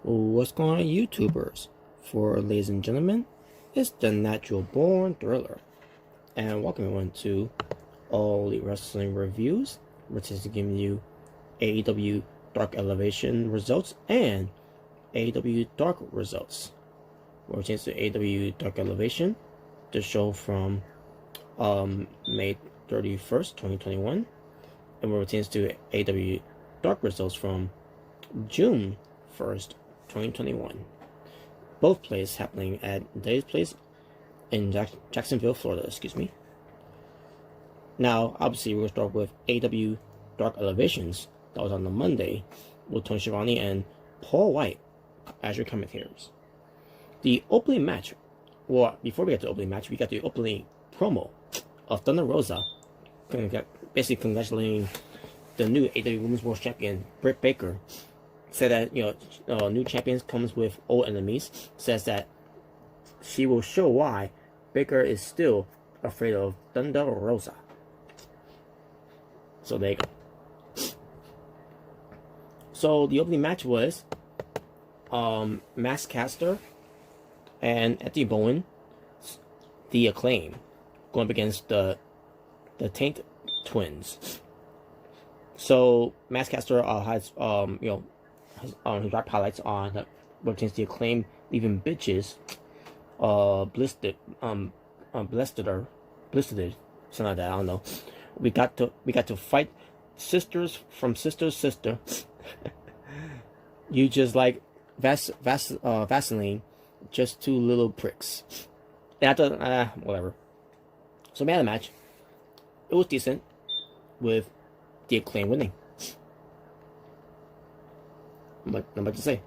What's going on, YouTubers? For ladies and gentlemen, it's the Natural Born Thriller, and welcome everyone to All Elite Wrestling Reviews, which is giving you AEW Dark Elevation results and AEW Dark results. We're changing to AEW Dark Elevation, the show from May 31st, 2021, and we're changing to AEW Dark results from June 1st, 2021. Both plays happening at Dave's place in Jacksonville, Florida, excuse me. Now, obviously, we're going to start with AEW Dark Elevations. That was on the Monday with Tony Schiavone and Paul White as your commentators. The opening match, well, before we get to the opening match, we got the opening promo of Thunder Rosa, basically congratulating the new AEW Women's World Champion, Britt Baker. Said that, new champions comes with old enemies. Says that she will show why Baker is still afraid of Thunder Rosa. So there you go. So the opening match was Max Caster and Eddie Bowen, the Acclaim, going up against the Taint Twins. So Max Caster has his rap highlights on represents the Acclaim leaving bitches blistered, something like that. I don't know. We got to fight sisters from sister. You just like Vaseline, just two little pricks. And I thought, whatever. So we had a match. It was decent, with the Acclaim winning. Not much to say.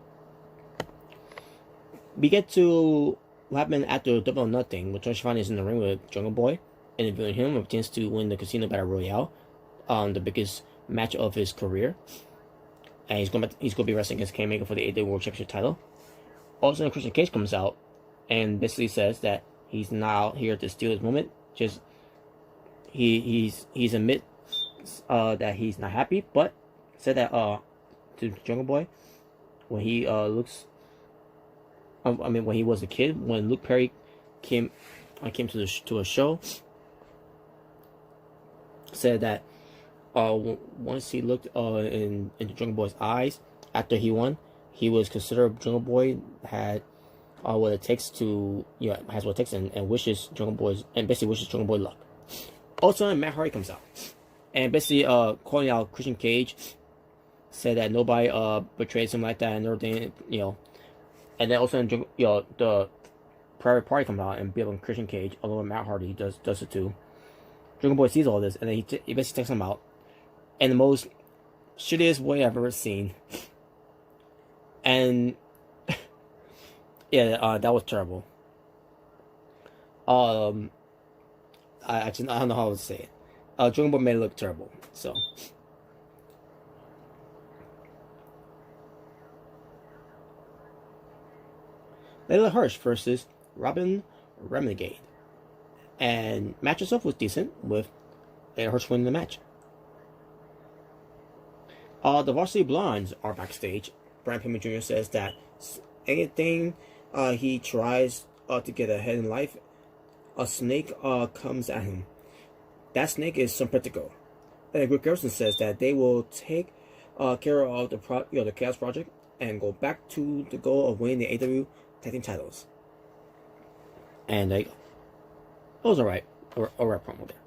We get to what happened after Double or Nothing, with Tony Schiavone is in the ring with Jungle Boy, interviewing him with a chance to win the Casino Battle Royale, the biggest match of his career. And he's going to be wrestling against Kingmaker for the AEW World Championship title. Also, Christian Cage comes out and basically says that he's not here to steal his moment. Just he's admit that he's not happy, but said that to Jungle Boy, when he when he was a kid, when Luke Perry came to a show, said that once he looked into Jungle Boy's eyes after he won, he was considered Jungle Boy had what it takes to has what it takes and wishes Jungle Boy luck. Also, Matt Hardy comes out and basically calling out Christian Cage. Said that nobody betrays him like that and everything, And then also, the Private Party comes out and beat up Christian Cage, although Matt Hardy does it too. Jungle Boy sees all this and then he basically takes him out in the most shittiest way I've ever seen. And that was terrible. I don't know how to say it. Jungle Boy made it look terrible, so. Layla Hirsch versus Robin Renegade. And match itself was decent, with Layla Hirsch winning the match. The Varsity Blondes are backstage. Brian Pillman Jr. says that anything he tries to get ahead in life, a snake comes at him. That snake is Serpentico. And Rick Garrison says that they will take care of the Chaos Project and go back to the goal of winning the AEW Tag Team titles. And it was alright. Alright promo there.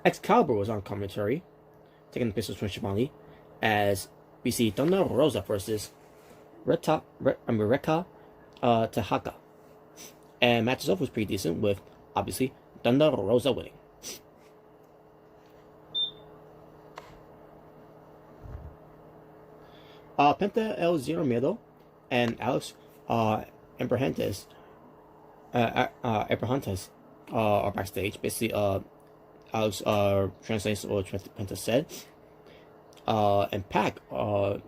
Excalibur was on commentary, taking the place of Tony Schiavone, as we see Thunder Rosa versus Reka Tahaka. And match itself was pretty decent, with obviously Thunder Rosa winning. Penta El Zero Miedo and Alex Abrahantes are backstage. Basically, Alex translates what Penta said. And Pac, was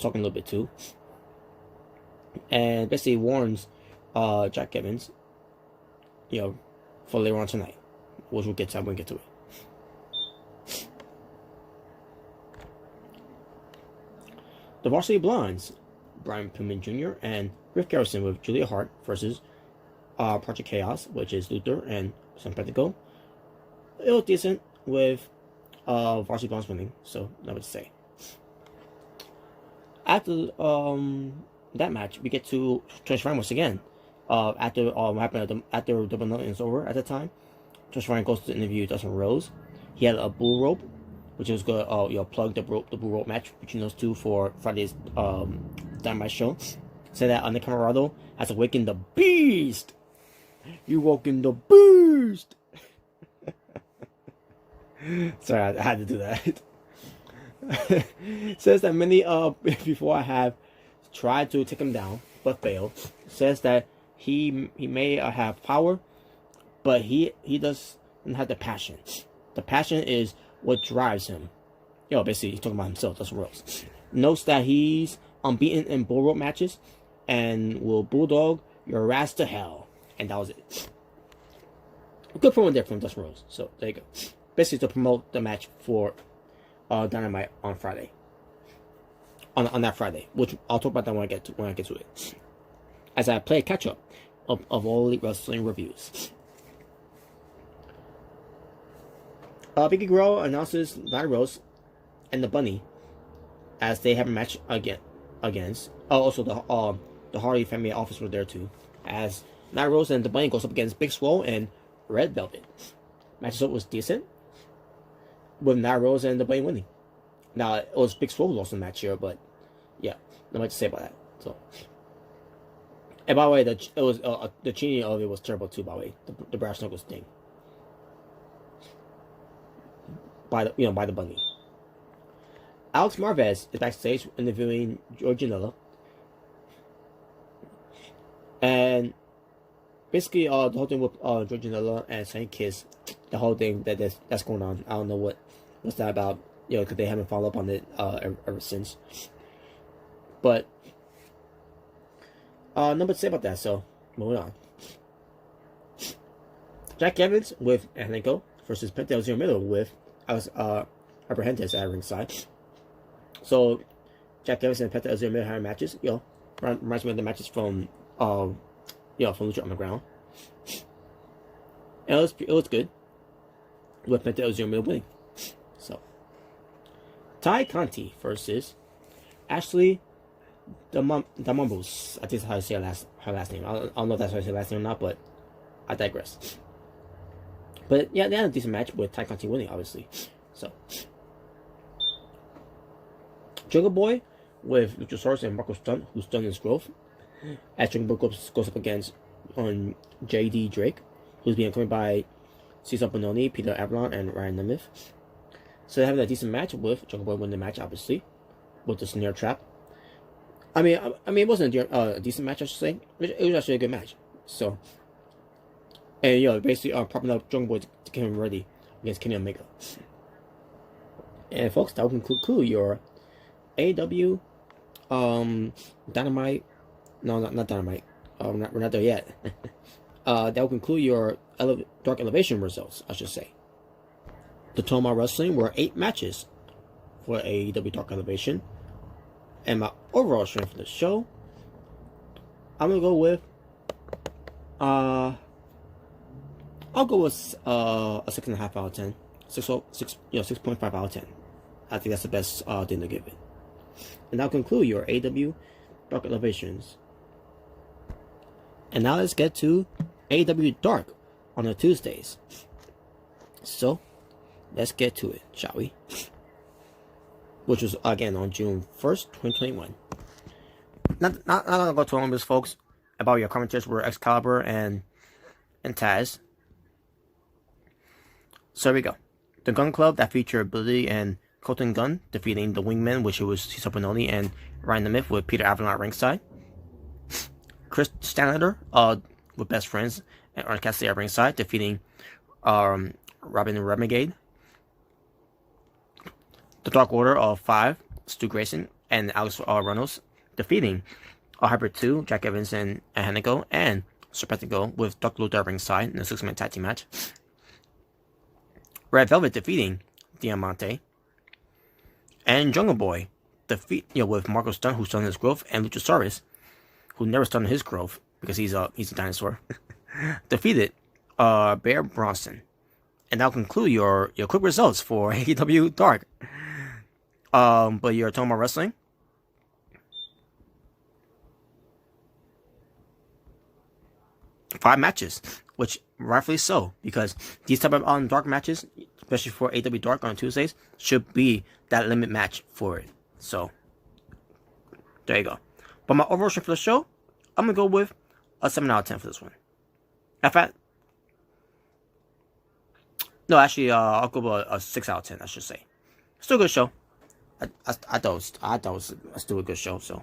talking a little bit too. And basically warns Jack Evans, for later on tonight, which we'll get to. I'm going to get to it. The Varsity Blondes, Brian Pillman Jr. and Griff Garrison with Julia Hart versus Project Chaos, which is Luther and San Pentacle. It was decent with Varsity Blondes winning, so not what to say. After that match, we get to transfer once again. After what happened after Double Nothing is over at the time, Transfer goes to interview Dustin Rhodes. He had a bull rope, which was good. Plug the bull rope match between those two for Friday's Dynamite show. Said that Under Camarado has awakened the beast. You woken the beast. Sorry, I had to do that. Says that many before I have tried to take him down but failed. Says that he may have power, but he doesn't have the passion. The passion is what drives him. Basically he's talking about himself. That's Rose. Notes that he's unbeaten in bull rope matches and will bulldog your ass to hell. And that was it. Good promo there from Dustin Rhodes. So there you go. Basically to promote the match for Dynamite on Friday. On that Friday, which I'll talk about that when I get to it. As I play catch up of All Elite Wrestling reviews. Biggie Girl announces Nyla Rose and the Bunny as they have a match against. Also the Hardy family office were there too. As Nyla Rose and the Bunny goes up against Big Swole and Red Velvet. Match was decent, with Nyla Rose and the Bunny winning. Now it was Big Swole who lost the match here, but yeah, not much to say about that. So, and by the way, the cheating of it was terrible too. By the way, the brass knuckles thing by the Bunny. Alex Marvez is backstage interviewing George Janela, and basically the whole thing with George Janela and Saint Kiss, the whole thing that's going on. I don't know what's that about. Because they haven't followed up on it ever since. But nothing to say about that. So moving on. Jack Evans with Angelico versus Penta Zero Miller with Abrahantes at ringside. So Jack Evans and Penta Zero Miller had matches. Reminds me of the matches from from Lucha Underground. And it was good with Penta Zero Miller winning. So Ty Conti versus Ashley Damambos. I think that's how I say her last name. I don't know if that's how I say her last name or not, but I digress. But yeah, they had a decent match with Ty Conti winning, obviously. So Jungle Boy with Luchasaurus and Marco Stunt, who stunned his growth. As Jungle Boy goes up against J.D. Drake, who's being accompanied by Cesar Bononi, Peter Avalon, and Ryan Nemeth. So they're having a decent match with Jungle Boy winning the match, obviously, with the snare trap. I mean, it wasn't a decent match, I should say. It was actually a good match. So, and basically propping up Jungle Boy to get him ready against Kenny Omega. And folks, that will conclude your AEW Dynamite. No, not Dynamite. We're not there yet. That will conclude your Dark Elevation results, I should say. The Toma Wrestling were 8 matches for AEW Dark Elevation. And my overall strength for the show, I'm gonna go with I'll go with a 6.5 out of 10. 6.5 out of 10. I think that's the best thing to give it. And that'll conclude your AEW Dark Elevations. And now let's get to AEW Dark on the Tuesdays. So let's get to it, shall we? Which was again on June 1st, 2021. Not gonna go too long with this, folks. About your commentators were Excalibur and Taz. So here we go. The Gun Club that featured Billy and Colton Gunn defeating the Wingmen, which was Cesar Bononi and Ryan the Myth with Peter Avalon at ringside. Chris Stanlater with Best Friends and Orange Cassidy at ringside defeating Robin and Renegade. The Dark Order of 5, Stu Grayson and Alex Reynolds defeating Hybrid 2, Jack Evans and Hanigo, and Serpentico with Dark Luther at ringside in a 6-man tag team match. Red Velvet defeating Diamante. And Jungle Boy defeat, with Marco Stunt, who stunned his growth, and Luchasaurus, who never stunned his growth because he's a dinosaur, defeated Bear Bronson. And that'll conclude your quick results for AEW Dark. But you're talking about wrestling. 5 matches, which rightfully so, because these type of dark matches, especially for AEW Dark on Tuesdays, should be that limit match for it. So there you go. But my overall rating for the show, I'm gonna go with a 7 out of 10 for this one. In fact, no, actually, I'll go with a 6 out of 10. I should say. Still a good show. I thought it was still a good show. So,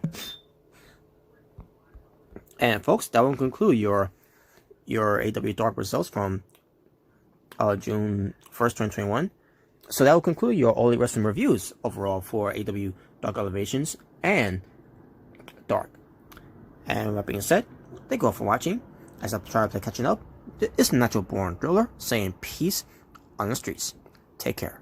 and folks, that will conclude your AEW Dark results from June 1st, 2021. So that will conclude your All Elite Wrestling reviews overall for AEW Dark Elevations and Dark. And with that being said, thank you all for watching. As I try to play catching up, it's Natural Born Thriller saying peace on the streets. Take care.